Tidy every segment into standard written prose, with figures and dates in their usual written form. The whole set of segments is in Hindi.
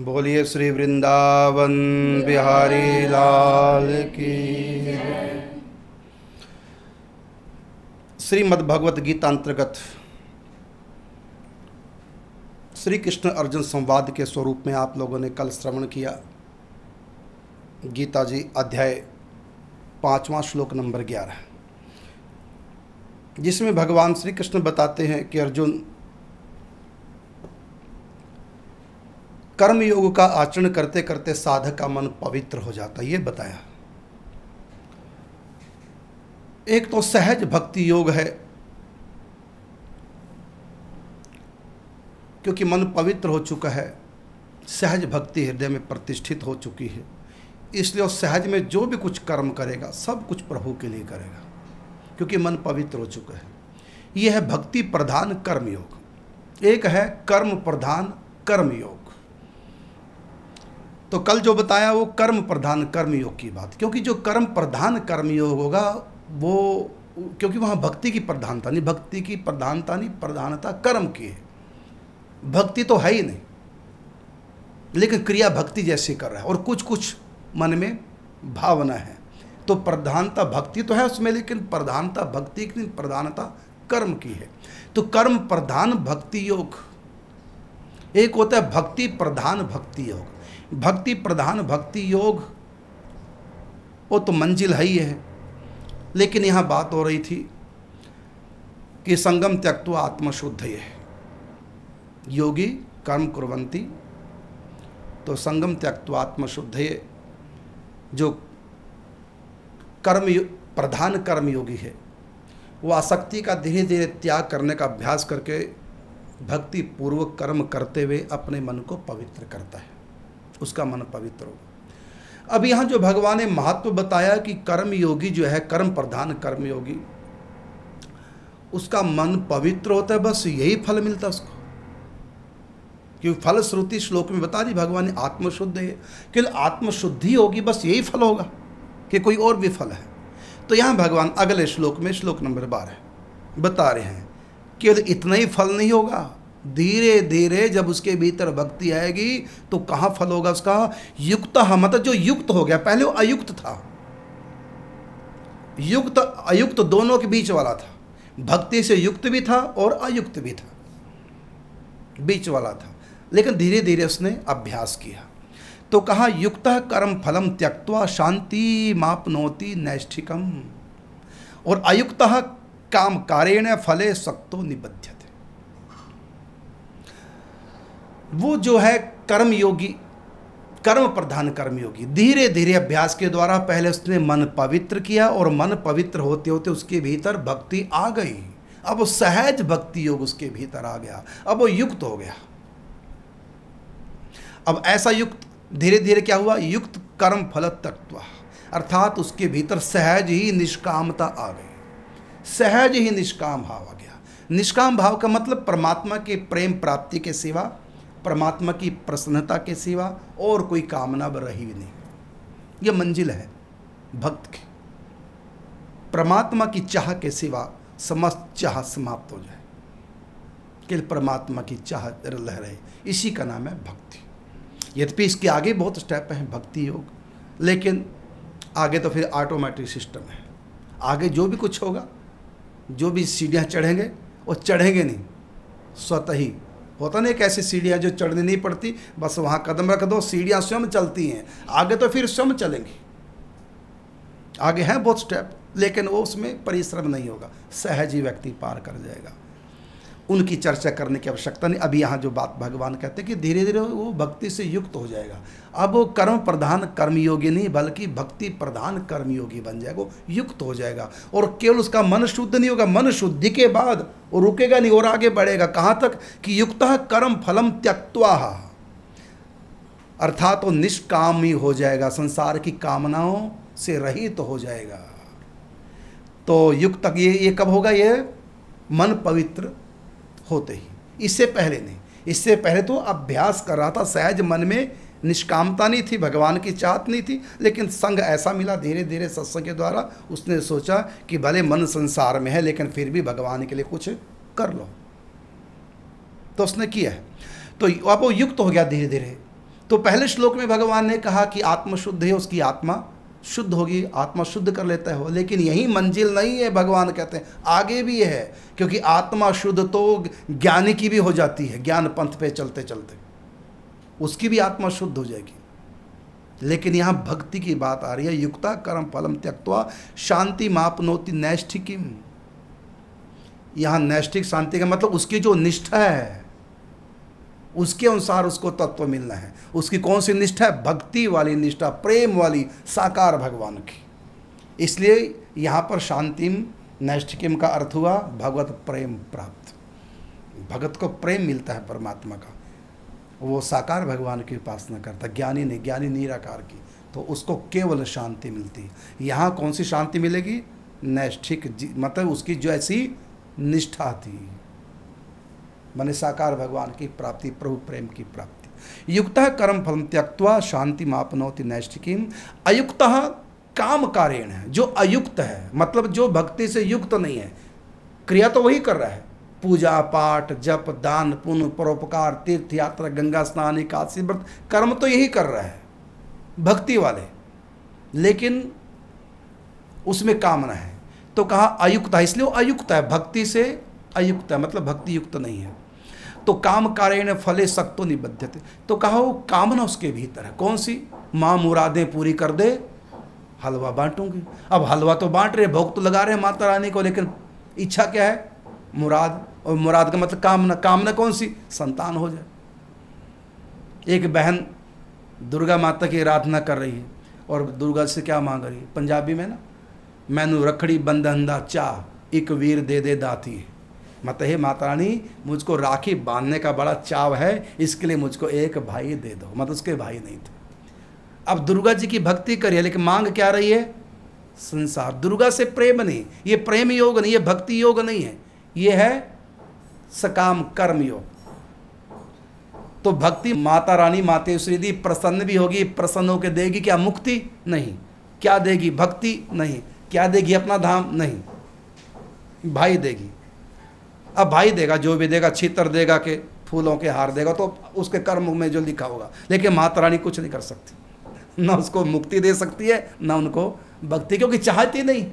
बोलिए श्री वृंदावन बिहारी लाल की। श्रीमद् भगवत गीता अंतर्गत श्री कृष्ण अर्जुन संवाद के स्वरूप में आप लोगों ने कल श्रवण किया। गीता जी अध्याय 5वां श्लोक नंबर 11, जिसमें भगवान श्री कृष्ण बताते हैं कि अर्जुन, कर्म योग का आचरण करते करते साधक का मन पवित्र हो जाता है। ये बताया। एक तो सहज भक्ति योग है, क्योंकि मन पवित्र हो चुका है, सहज भक्ति हृदय में प्रतिष्ठित हो चुकी है, इसलिए उस सहज में जो भी कुछ कर्म करेगा सब कुछ प्रभु के लिए करेगा, क्योंकि मन पवित्र हो चुका है। यह है भक्ति प्रधान कर्म योग। एक है कर्म प्रधान कर्म योग। तो कल जो बताया वो कर्म प्रधान कर्म योग की बात, क्योंकि जो कर्म प्रधान कर्म योग होगा वो, क्योंकि वहाँ भक्ति की प्रधानता नहीं, भक्ति की प्रधानता नहीं, प्रधानता कर्म की है। भक्ति तो है ही नहीं, लेकिन क्रिया भक्ति जैसी कर रहा है और कुछ कुछ मन में भावना है, तो प्रधानता भक्ति तो है उसमें, लेकिन प्रधानता भक्ति की, प्रधानता कर्म की है। तो कर्म प्रधान भक्ति योग एक होता है, भक्ति प्रधान भक्ति योग। भक्ति प्रधान भक्ति योग वो तो मंजिल है ही है, लेकिन यहाँ बात हो रही थी कि संगम त्यक्त्वा आत्मशुद्धये योगी कर्म कुर्वन्ति। तो संगम त्यक्त्वा आत्मशुद्धये, जो कर्म प्रधान कर्म योगी है, वो आसक्ति का धीरे धीरे त्याग करने का अभ्यास करके भक्ति पूर्वक कर्म करते हुए अपने मन को पवित्र करता है, उसका मन पवित्र हो। अब यहाँ जो भगवान ने महत्व बताया कि कर्म योगी जो है, कर्म प्रधान कर्म योगी, उसका मन पवित्र होता है, बस यही फल मिलता है उसको। क्योंकि फल श्रुति श्लोक में बता दी भगवान ने, आत्मशुद्ध है, कि आत्मशुद्धि होगी बस यही फल होगा, कि कोई और भी फल है। तो यहाँ भगवान अगले श्लोक में, श्लोक नंबर 12 बता रहे हैं कि इतना ही फल नहीं होगा, धीरे धीरे जब उसके भीतर भक्ति आएगी तो कहाँ फल होगा उसका। युक्त, मतलब जो युक्त हो गया, पहले वो अयुक्त था, युक्त अयुक्त दोनों के बीच वाला था, भक्ति से युक्त भी था और अयुक्त भी था, बीच वाला था, लेकिन धीरे धीरे उसने अभ्यास किया। तो कहा युक्त कर्म फलम त्यक्त्वा शांति मापनोति नैष्ठिकम, और अयुक्त काम कारेण फले सक्तो निबध्यते। वो जो है कर्म योगी, कर्म प्रधान कर्म योगी, धीरे धीरे अभ्यास के द्वारा पहले उसने मन पवित्र किया, और मन पवित्र होते होते उसके भीतर भक्ति आ गई। अब वो सहज भक्ति योग उसके भीतर आ गया, अब वो युक्त हो गया। अब ऐसा युक्त धीरे धीरे क्या हुआ, युक्त कर्म फल तत्व, अर्थात उसके भीतर सहज ही निष्कामता आ गई, सहज ही निष्काम भाव आ गया। निष्काम भाव का मतलब परमात्मा के प्रेम प्राप्ति के सिवा, परमात्मा की प्रसन्नता के सिवा और कोई कामना रही भी नहीं। यह मंजिल है भक्त की, परमात्मा की चाह के सिवा समस्त चाह समाप्त हो जाए, केवल परमात्मा की चाह लहराए, इसी का नाम है भक्ति। यद्यपि इसके आगे बहुत स्टेप हैं भक्ति योग, लेकिन आगे तो फिर ऑटोमेटिक सिस्टम है। आगे जो भी कुछ होगा, जो भी सीढ़ियाँ चढ़ेंगे वो चढ़ेंगे नहीं, स्वतः ही होता नहीं। एक ऐसी सीढ़ियाँ जो चढ़नी नहीं पड़ती, बस वहाँ कदम रख दो, सीढ़ियाँ स्वयं चलती हैं, आगे तो फिर स्वयं चलेंगी। आगे हैं बहुत स्टेप, लेकिन वो उसमें परिश्रम नहीं होगा, सहज ही व्यक्ति पार कर जाएगा। उनकी चर्चा करने की आवश्यकता नहीं। अभी यहाँ जो बात भगवान कहते हैं कि धीरे धीरे वो भक्ति से युक्त हो जाएगा। अब वो कर्म प्रधान कर्मयोगी नहीं, बल्कि भक्ति प्रधान कर्मयोगी बन जाएगा, वो युक्त हो जाएगा। और केवल उसका मन शुद्ध नहीं होगा, मन शुद्धि के बाद वो रुकेगा नहीं और आगे बढ़ेगा। कहाँ तक कि युक्त कर्म फलम त्यक्त्वा, अर्थात वो निष्कामी हो जाएगा, संसार की कामनाओं से रहित तो हो जाएगा। तो युक्त ये कब होगा, ये मन पवित्र होते ही, इससे पहले नहीं। इससे पहले तो अभ्यास कर रहा था, सहज मन में निष्कामता नहीं थी, भगवान की चाहत नहीं थी, लेकिन संग ऐसा मिला धीरे धीरे सत्संग के द्वारा, उसने सोचा कि भले मन संसार में है लेकिन फिर भी भगवान के लिए कुछ कर लो, तो उसने किया है। तो अब वो युक्त हो गया धीरे धीरे। तो पहले श्लोक में भगवान ने कहा कि आत्मा शुद्ध है, उसकी आत्मा शुद्ध होगी, आत्मा शुद्ध कर लेता है। लेकिन यही मंजिल नहीं है, भगवान कहते हैं आगे भी है, क्योंकि आत्मा शुद्ध तो ज्ञानी की भी हो जाती है, ज्ञान पंथ पे चलते चलते उसकी भी आत्मा शुद्ध हो जाएगी। लेकिन यहाँ भक्ति की बात आ रही है, युक्ता कर्म फलम त्यक्त्वा शांति मापनोति नैष्ठिकीम। यहाँ नैष्ठिक शांति का मतलब उसकी जो निष्ठा है उसके अनुसार उसको तत्व मिलना है। उसकी कौन सी निष्ठा है? भक्ति वाली निष्ठा, प्रेम वाली, साकार भगवान की। इसलिए यहाँ पर शांतिम नैष्ठिकीम का अर्थ हुआ भगवत प्रेम प्राप्त। भगत को प्रेम मिलता है परमात्मा का, वो साकार भगवान की उपासना करता, ज्ञानी नहीं, ज्ञानी निराकार की, तो उसको केवल शांति मिलती है। यहाँ कौन सी शांति मिलेगी? नैष्ठिक, मतलब उसकी जो ऐसी निष्ठा थी, माने साकार भगवान की प्राप्ति, प्रभु प्रेम की प्राप्ति। युक्तः कर्म फलम त्यक्त्वा शांति मापनोति नैष्ठिकीम। अयुक्तः काम कारेण है, जो अयुक्त है मतलब जो भक्ति से युक्त नहीं है, क्रिया तो वही कर रहा है, पूजा पाठ जप दान पुण्य परोपकार तीर्थ यात्रा गंगा स्नान एकादशी व्रत, कर्म तो यही कर रहा है भक्ति वाले, लेकिन उसमें कामना है। तो कहा अयुक्त है, इसलिए वो अयुक्त है, भक्ति से अयुक्त है, मतलब भक्ति युक्त नहीं है। तो काम कारेण फले सक्तो निबध्यते, तो कहा वो कामना उसके भीतर है। कौन सी? माँ मुरादें पूरी कर दे, हलवा बांटूंगी। अब हलवा तो बांट रहे, भोग तो लगा रहे हैं माता रानी को, लेकिन इच्छा क्या है? मुराद। और मुराद का मतलब कामना। कामना कौन सी? संतान हो जाए। एक बहन दुर्गा माता की आराधना कर रही है और दुर्गा से क्या मांग रही है? पंजाबी में ना, मैनू रखड़ी बंधन दा चाह एक वीर दे दे दाती। मतलब हे माता रानी, मुझको राखी बांधने का बड़ा चाव है, इसके लिए मुझको एक भाई दे दो। मतलब उसके भाई नहीं थे। अब दुर्गा जी की भक्ति करिए, लेकिन मांग क्या रही है? संसार। दुर्गा से प्रेम नहीं, ये प्रेम योग नहीं, ये भक्ति योग नहीं है, ये है सकाम कर्म योग। तो भक्ति माता रानी मातेश्वरी दी प्रसन्न भी होगी, प्रसन्न होकर देगी क्या? मुक्ति? नहीं। क्या देगी? भक्ति? नहीं। क्या देगी? अपना धाम? नहीं, भाई देगी। अब भाई देगा, जो भी देगा, छितर देगा के फूलों के हार देगा, तो उसके कर्म में जो लिखा होगा। लेकिन माता रानी कुछ नहीं कर सकती, ना उसको मुक्ति दे सकती है, ना उनको भक्ति, क्योंकि चाहती नहीं,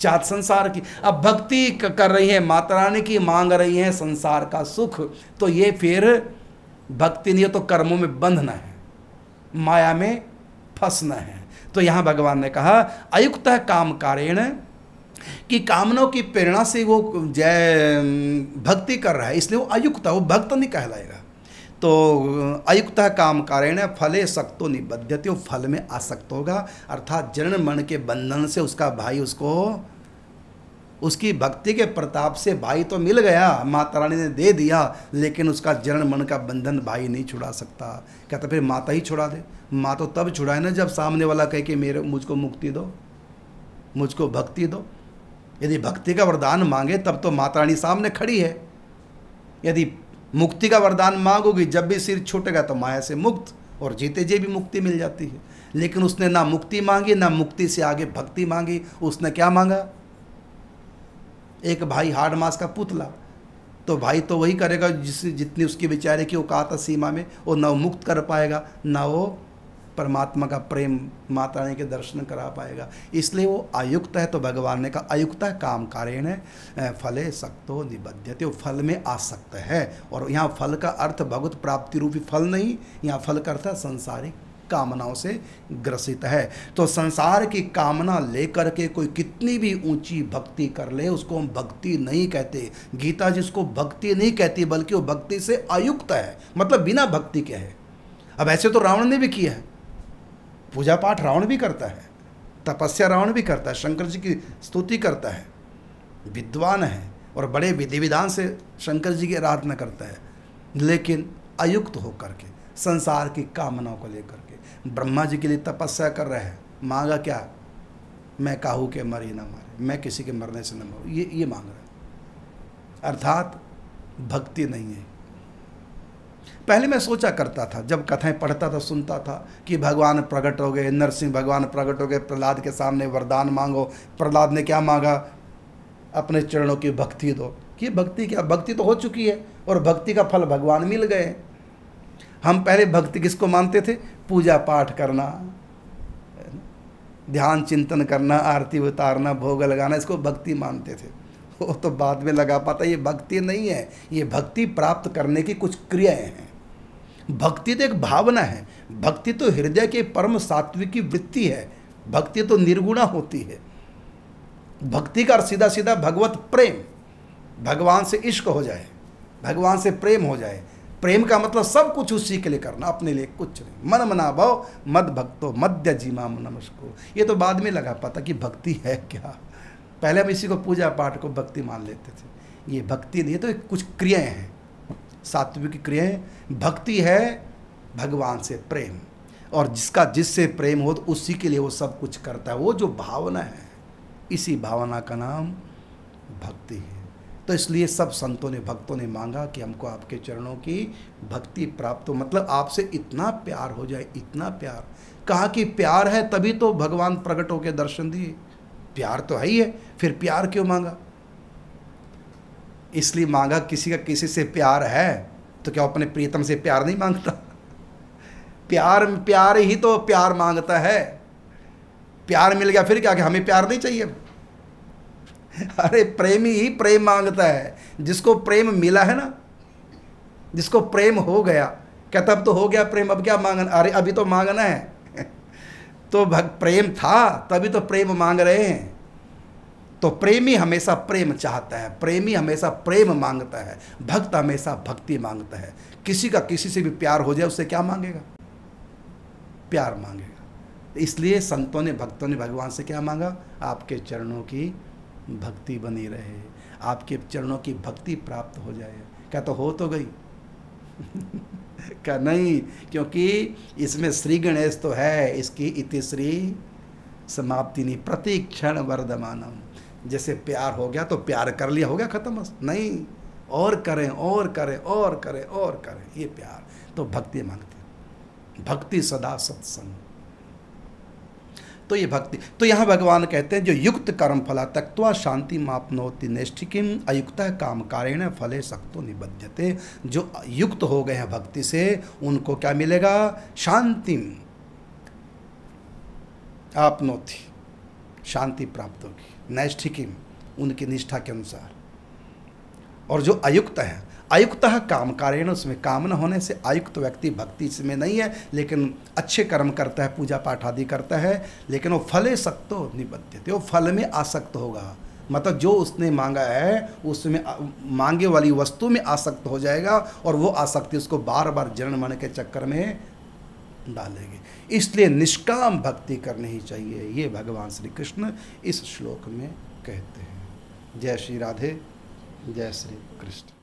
चाहत संसार की। अब भक्ति कर रही है माता रानी की, मांग रही है संसार का सुख, तो ये फिर भक्ति नहीं है, तो कर्मों में बंधना है, माया में फंसना है। तो यहाँ भगवान ने कहा अयुक्त है काम कारेण, कि कामनाओं की प्रेरणा से वो जय भक्ति कर रहा है, इसलिए वो अयुक्त है, वो भक्त नहीं कहलाएगा। तो अयुक्त है काम कारेण फले सक्तो निबध्यते, वो फल में आसक्त होगा, अर्थात जन्म मरण के बंधन से उसका भाई उसको, उसकी भक्ति के प्रताप से भाई तो मिल गया, माता रानी ने दे दिया, लेकिन उसका जन्म मरण का बंधन भाई नहीं छुड़ा सकता। कहता फिर माता ही छुड़ा दे। माँ तो तब छुड़ाए ना जब सामने वाला कहे कि मुझको मुक्ति दो, मुझको भक्ति दो। यदि भक्ति का वरदान मांगे तब तो माता रानी सामने खड़ी है। यदि मुक्ति का वरदान मांगोगी, जब भी सिर छूटेगा तो माया से मुक्त, और जीते जी भी मुक्ति मिल जाती है। लेकिन उसने ना मुक्ति मांगी, ना मुक्ति से आगे भक्ति मांगी। उसने क्या मांगा? एक भाई हाड़ मास का पुतला, तो भाई तो वही करेगा जितनी उसकी बेचारे की औकात है सीमा में, और ना वो मुक्त कर पाएगा, ना वो परमात्मा का प्रेम माता रानी के दर्शन करा पाएगा। इसलिए वो अयुक्त है। तो भगवान ने कहा अयुक्त है काम कारेण फले सक्तो निबध्यते, वो फल में आसक्त है। और यहाँ फल का अर्थ भगवत प्राप्ति रूपी फल नहीं, यहाँ फल का अर्थ संसारिक कामनाओं से ग्रसित है। तो संसार की कामना लेकर के कोई कितनी भी ऊंची भक्ति कर ले, उसको हम भक्ति नहीं कहते। गीता जिसको भक्ति नहीं कहती, बल्कि वो भक्ति से अयुक्त है, मतलब बिना भक्ति के है। अब ऐसे तो रावण ने भी किया है, पूजा पाठ रावण भी करता है, तपस्या रावण भी करता है, शंकर जी की स्तुति करता है, विद्वान है और बड़े विधि विधान से शंकर जी की आराधना करता है, लेकिन अयुक्त होकर के संसार की कामनाओं को लेकर के। ब्रह्मा जी के लिए तपस्या कर रहे हैं, मांगा क्या? मैं काहू के मर ही ना मारे, मैं किसी के मरने से न मरूं, ये मांग रहा है, अर्थात भक्ति नहीं है। पहले मैं सोचा करता था, जब कथाएं पढ़ता था, सुनता था कि भगवान प्रकट हो गए, नरसिंह भगवान प्रकट हो गए, प्रहलाद के सामने वरदान मांगो। प्रहलाद ने क्या मांगा? अपने चरणों की भक्ति दो। कि भक्ति क्या? भक्ति तो हो चुकी है और भक्ति का फल भगवान मिल गए। हम पहले भक्ति किसको मानते थे? पूजा पाठ करना, ध्यान चिंतन करना, आरती उतारना, भोग लगाना, इसको भक्ति मानते थे। वो तो बाद में लगा पाता ये भक्ति नहीं है, ये भक्ति प्राप्त करने की कुछ क्रियाएं हैं। भक्ति तो एक भावना है, भक्ति तो हृदय के परम सात्विकी वृत्ति है, भक्ति तो निर्गुणा होती है। भक्ति का सीधा सीधा भगवत प्रेम, भगवान से इश्क हो जाए, भगवान से प्रेम हो जाए। प्रेम का मतलब सब कुछ उसी के लिए करना, अपने लिए कुछ नहीं। मन मना भाव मद भक्तो मध्य जीमा नमस्को। ये तो बाद में लगा पाता कि भक्ति है क्या। पहले हम इसी को पूजा पाठ को भक्ति मान लेते थे। ये भक्ति नहीं, तो कुछ क्रियाएं हैं, सात्विक क्रियाएं। भक्ति है भगवान से प्रेम, और जिसका जिससे प्रेम हो तो उसी के लिए वो सब कुछ करता है। वो जो भावना है, इसी भावना का नाम भक्ति है। तो इसलिए सब संतों ने, भक्तों ने मांगा कि हमको आपके चरणों की भक्ति प्राप्त हो, मतलब आपसे इतना प्यार हो जाए, इतना प्यार। कहा कि प्यार है तभी तो भगवान प्रकट होकर दर्शन दिए, प्यार तो है ही है, फिर प्यार क्यों मांगा? इसलिए मांगा किसी का किसी से प्यार है तो क्या अपने प्रीतम से प्यार नहीं मांगता? प्यार ही तो प्यार मांगता है। प्यार मिल गया फिर क्या, कि हमें प्यार नहीं चाहिए? अरे प्रेमी ही प्रेम मांगता है। जिसको प्रेम मिला है ना, जिसको प्रेम हो गया, क्या तब तो हो गया प्रेम, अब क्या मांगना? अरे अभी तो मांगना है। तो प्रेम था तभी तो प्रेम मांग रहे हैं। तो प्रेमी हमेशा प्रेम चाहता है, प्रेमी हमेशा प्रेम मांगता है, भक्त हमेशा भक्ति मांगता है। किसी का किसी से भी प्यार हो जाए, उससे क्या मांगेगा? प्यार मांगेगा। इसलिए संतों ने, भक्तों ने भगवान से क्या मांगा? आपके चरणों की भक्ति बनी रहे, आपके चरणों की भक्ति प्राप्त हो जाए। क्या तो हो तो गई? क्या नहीं, क्योंकि इसमें श्री गणेश तो है, इसकी इतिश्री समाप्ति नहीं, प्रति क्षण वर्धमानम। जैसे प्यार हो गया तो प्यार कर लिया, हो गया खत्म, बस नहीं, और करें और करें और करें और करें, ये प्यार तो भक्ति मांगते। भक्ति सदा सत्संग, तो ये भक्ति। तो यहाँ भगवान कहते हैं जो युक्त कर्म फला त्यक्त्वा शांति मापनोति नैष्ठिकीम अयुक्तः काम कारेण फले सक्तो निबध्यते। जो युक्त हो गए हैं भक्ति से, उनको क्या मिलेगा? शांतिम आपनोति, शांति प्राप्त होगी। नैष्ठिकीम, उनकी निष्ठा के अनुसार। और जो अयुक्त है, अयुक्तः काम कारेण, उसमें काम न होने से अयुक्त व्यक्ति भक्ति इसमें नहीं है, लेकिन अच्छे कर्म करता है, पूजा पाठ आदि करता है, लेकिन वो फले सक्तो निबध्यते, वो फल में आसक्त होगा। मतलब जो उसने मांगा है उसमें, मांगे वाली वस्तु में आसक्त हो जाएगा, और वो आसक्ति उसको बार बार जन्म मरण के चक्कर में डालेगी। इसलिए निष्काम भक्ति करनी ही चाहिए, ये भगवान श्री कृष्ण इस श्लोक में कहते हैं। जय श्री राधे, जय श्री कृष्ण।